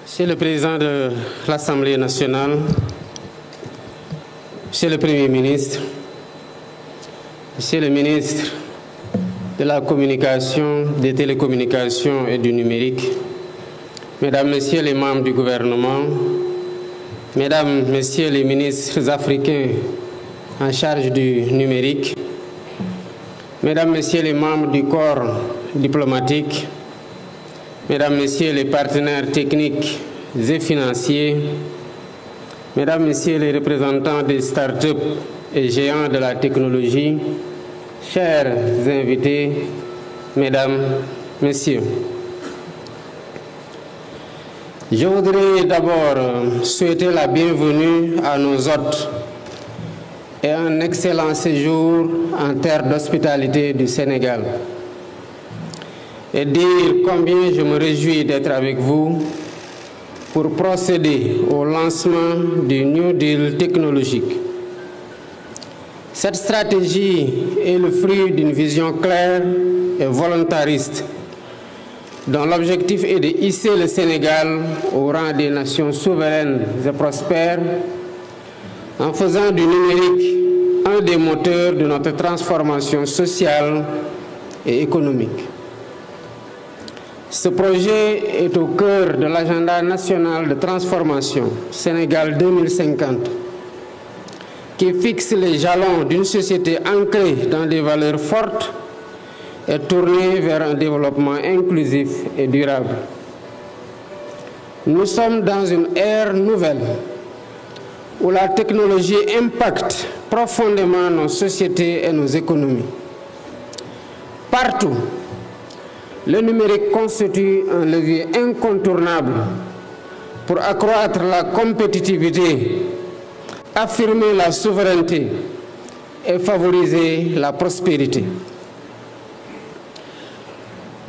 Monsieur le Président de l'Assemblée nationale, Monsieur le Premier ministre, Monsieur le ministre de la Communication, des télécommunications et du numérique, Mesdames, Messieurs les membres du gouvernement, Mesdames, Messieurs les ministres africains en charge du numérique, Mesdames, Messieurs les membres du corps diplomatique, Mesdames, Messieurs les partenaires techniques et financiers, Mesdames, Messieurs les représentants des start-up et géants de la technologie, chers invités, Mesdames, Messieurs. Je voudrais d'abord souhaiter la bienvenue à nos hôtes et un excellent séjour en terre d'hospitalité du Sénégal et dire combien je me réjouis d'être avec vous pour procéder au lancement du New Deal technologique. Cette stratégie est le fruit d'une vision claire et volontariste dont l'objectif est de hisser le Sénégal au rang des nations souveraines et prospères en faisant du numérique un des moteurs de notre transformation sociale et économique. Ce projet est au cœur de l'agenda national de transformation Sénégal 2050 qui fixe les jalons d'une société ancrée dans des valeurs fortes et tournée vers un développement inclusif et durable. Nous sommes dans une ère nouvelle où la technologie impacte profondément nos sociétés et nos économies. Partout, le numérique constitue un levier incontournable pour accroître la compétitivité, affirmer la souveraineté et favoriser la prospérité.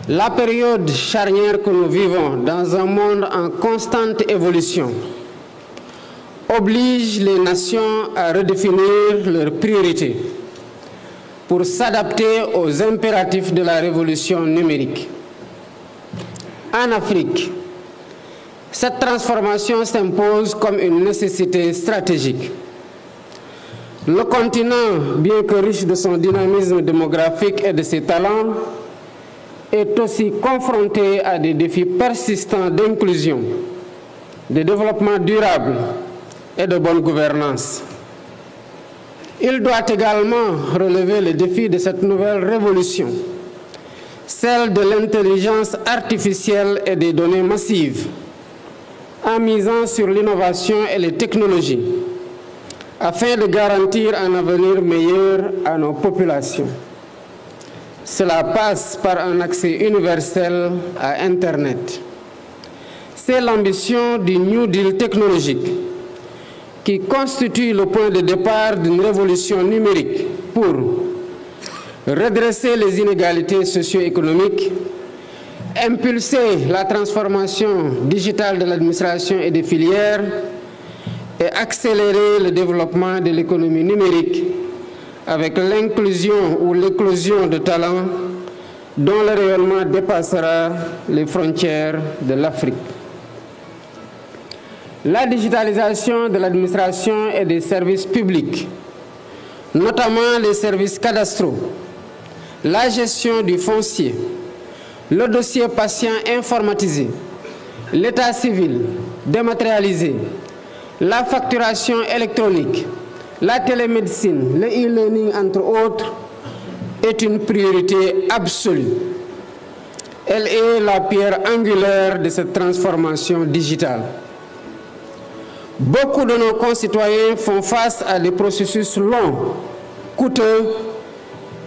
La période charnière que nous vivons dans un monde en constante évolution oblige les nations à redéfinir leurs priorités pour s'adapter aux impératifs de la révolution numérique. En Afrique, cette transformation s'impose comme une nécessité stratégique. Le continent, bien que riche de son dynamisme démographique et de ses talents, est aussi confronté à des défis persistants d'inclusion, de développement durable et de bonne gouvernance. Il doit également relever le défi de cette nouvelle révolution, celle de l'intelligence artificielle et des données massives, en misant sur l'innovation et les technologies, afin de garantir un avenir meilleur à nos populations. Cela passe par un accès universel à Internet. C'est l'ambition du New Deal technologique qui constitue le point de départ d'une révolution numérique pour redresser les inégalités socio-économiques, impulser la transformation digitale de l'administration et des filières et accélérer le développement de l'économie numérique avec l'inclusion ou l'éclosion de talents dont le rayonnement dépassera les frontières de l'Afrique. La digitalisation de l'administration et des services publics, notamment les services cadastraux, la gestion du foncier, le dossier patient informatisé, l'état civil dématérialisé, la facturation électronique, la télémédecine, le e-learning, entre autres, est une priorité absolue. Elle est la pierre angulaire de cette transformation digitale. Beaucoup de nos concitoyens font face à des processus longs, coûteux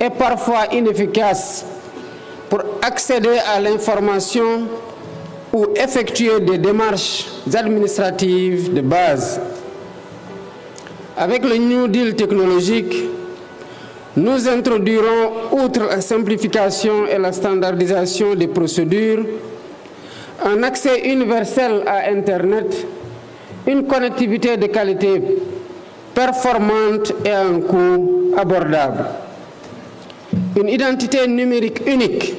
et parfois inefficaces pour accéder à l'information ou effectuer des démarches administratives de base. Avec le New Deal technologique, nous introduirons, outre la simplification et la standardisation des procédures, un accès universel à Internet, une connectivité de qualité performante et à un coût abordable, une identité numérique unique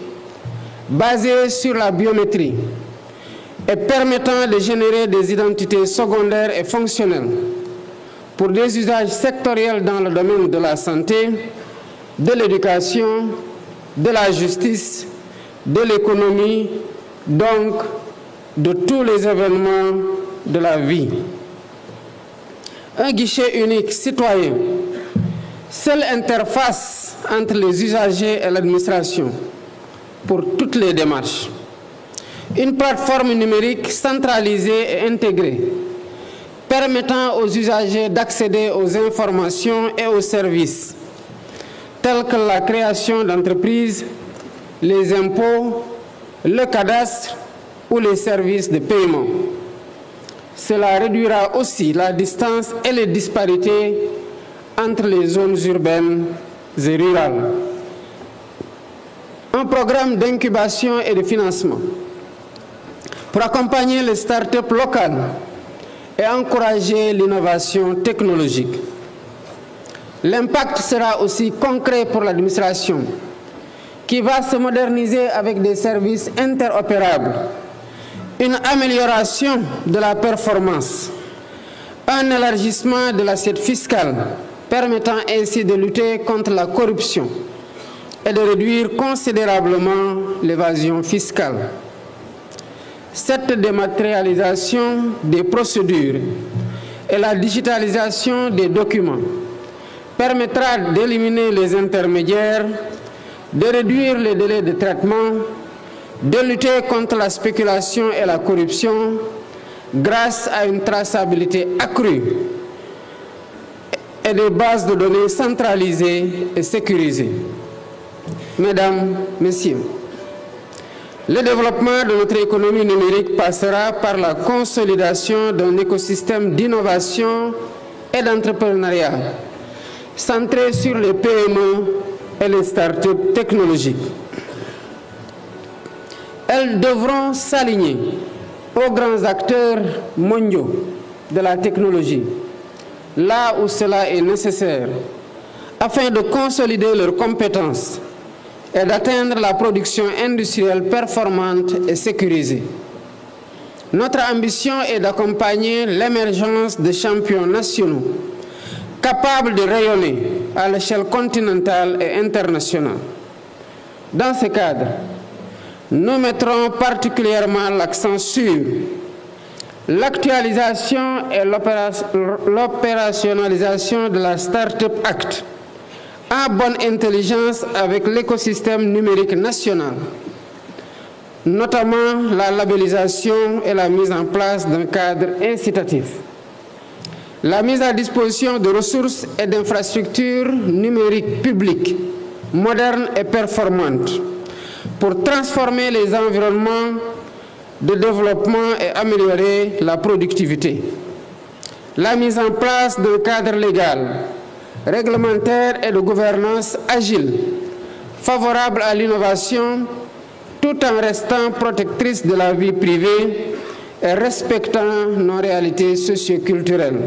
basée sur la biométrie et permettant de générer des identités secondaires et fonctionnelles pour des usages sectoriels dans le domaine de la santé, de l'éducation, de la justice, de l'économie, donc de tous les événements de la vie. Un guichet unique citoyen, seule interface entre les usagers et l'administration pour toutes les démarches. Une plateforme numérique centralisée et intégrée, permettant aux usagers d'accéder aux informations et aux services, tels que la création d'entreprises, les impôts, le cadastre ou les services de paiement. Cela réduira aussi la distance et les disparités entre les zones urbaines et rurales. Un programme d'incubation et de financement pour accompagner les start-up locales et encourager l'innovation technologique. L'impact sera aussi concret pour l'administration, qui va se moderniser avec des services interopérables, une amélioration de la performance, un élargissement de l'assiette fiscale, permettant ainsi de lutter contre la corruption et de réduire considérablement l'évasion fiscale. Cette dématérialisation des procédures et la digitalisation des documents permettra d'éliminer les intermédiaires, de réduire les délais de traitement, de lutter contre la spéculation et la corruption grâce à une traçabilité accrue et des bases de données centralisées et sécurisées. Mesdames, Messieurs, le développement de notre économie numérique passera par la consolidation d'un écosystème d'innovation et d'entrepreneuriat centré sur les PME et les start-up technologiques. Elles devront s'aligner aux grands acteurs mondiaux de la technologie, là où cela est nécessaire, afin de consolider leurs compétences et d'atteindre la production industrielle performante et sécurisée. Notre ambition est d'accompagner l'émergence de champions nationaux capables de rayonner à l'échelle continentale et internationale. Dans ce cadre, nous mettrons particulièrement l'accent sur l'actualisation et l'opérationnalisation de la Startup Act en bonne intelligence avec l'écosystème numérique national, notamment la labellisation et la mise en place d'un cadre incitatif. La mise à disposition de ressources et d'infrastructures numériques publiques, modernes et performantes, pour transformer les environnements de développement et améliorer la productivité. La mise en place d'un cadre légal, réglementaire et de gouvernance agile, favorable à l'innovation, tout en restant protectrice de la vie privée et respectant nos réalités socio-culturelles.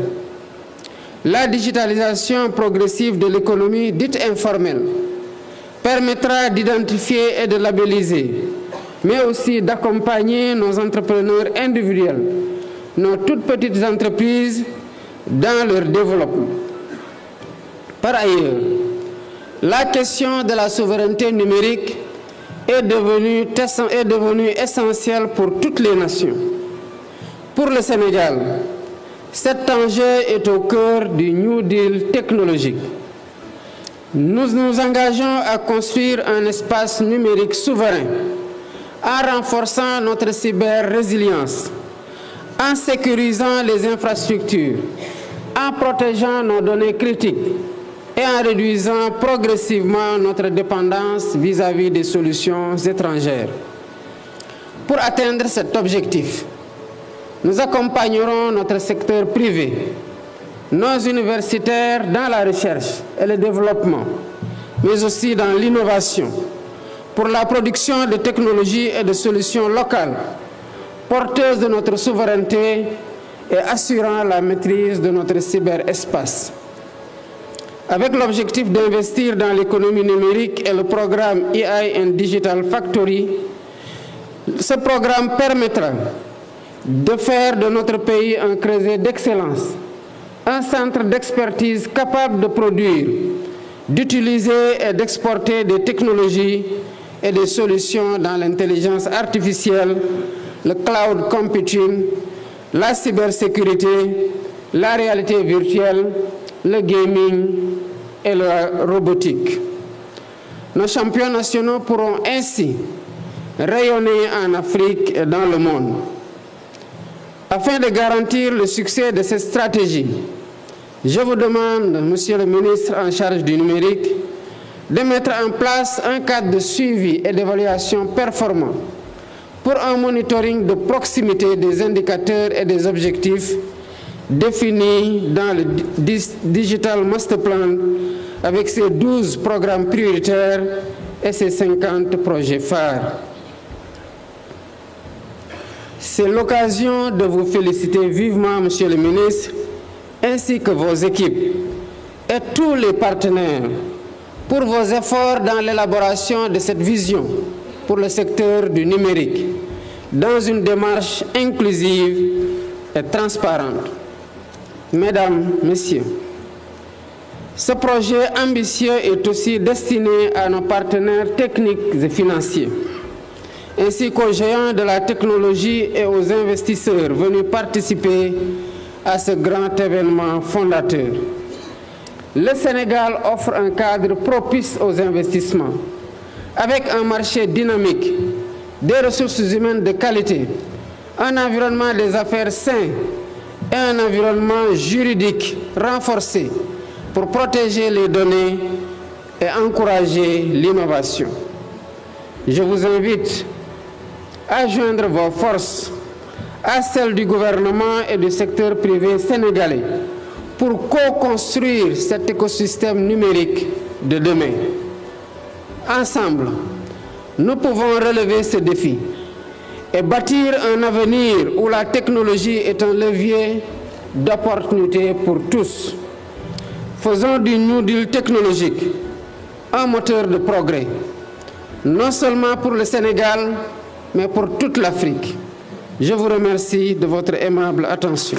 La digitalisation progressive de l'économie dite informelle permettra d'identifier et de labelliser, mais aussi d'accompagner nos entrepreneurs individuels, nos toutes petites entreprises dans leur développement. Par ailleurs, la question de la souveraineté numérique est devenue essentielle pour toutes les nations. Pour le Sénégal, cet enjeu est au cœur du New Deal technologique. Nous nous engageons à construire un espace numérique souverain en renforçant notre cyber-résilience, en sécurisant les infrastructures, en protégeant nos données critiques et en réduisant progressivement notre dépendance vis-à-vis des solutions étrangères. Pour atteindre cet objectif, nous accompagnerons notre secteur privé, nos universitaires dans la recherche et le développement, mais aussi dans l'innovation, pour la production de technologies et de solutions locales, porteuses de notre souveraineté et assurant la maîtrise de notre cyberespace. Avec l'objectif d'investir dans l'économie numérique et le programme AI and Digital Factory, Ce programme permettra de faire de notre pays un creuset d'excellence, un centre d'expertise capable de produire, d'utiliser et d'exporter des technologies et des solutions dans l'intelligence artificielle, le cloud computing, la cybersécurité, la réalité virtuelle, le gaming et la robotique. Nos champions nationaux pourront ainsi rayonner en Afrique et dans le monde. Afin de garantir le succès de cette stratégie, je vous demande, Monsieur le ministre en charge du numérique, de mettre en place un cadre de suivi et d'évaluation performant pour un monitoring de proximité des indicateurs et des objectifs définis dans le Digital Master Plan avec ses 12 programmes prioritaires et ses 50 projets phares. C'est l'occasion de vous féliciter vivement, Monsieur le ministre, ainsi que vos équipes et tous les partenaires pour vos efforts dans l'élaboration de cette vision pour le secteur du numérique, dans une démarche inclusive et transparente. Mesdames, Messieurs, ce projet ambitieux est aussi destiné à nos partenaires techniques et financiers, ainsi qu'aux géants de la technologie et aux investisseurs venus participer à ce grand événement fondateur. Le Sénégal offre un cadre propice aux investissements, avec un marché dynamique, des ressources humaines de qualité, un environnement des affaires sain et un environnement juridique renforcé pour protéger les données et encourager l'innovation. Je vous invite à joindre vos forces à celles du gouvernement et du secteur privé sénégalais pour co-construire cet écosystème numérique de demain. Ensemble, nous pouvons relever ce défi et bâtir un avenir où la technologie est un levier d'opportunité pour tous. Faisons du New Deal technologique un moteur de progrès, non seulement pour le Sénégal, mais pour toute l'Afrique. Je vous remercie de votre aimable attention.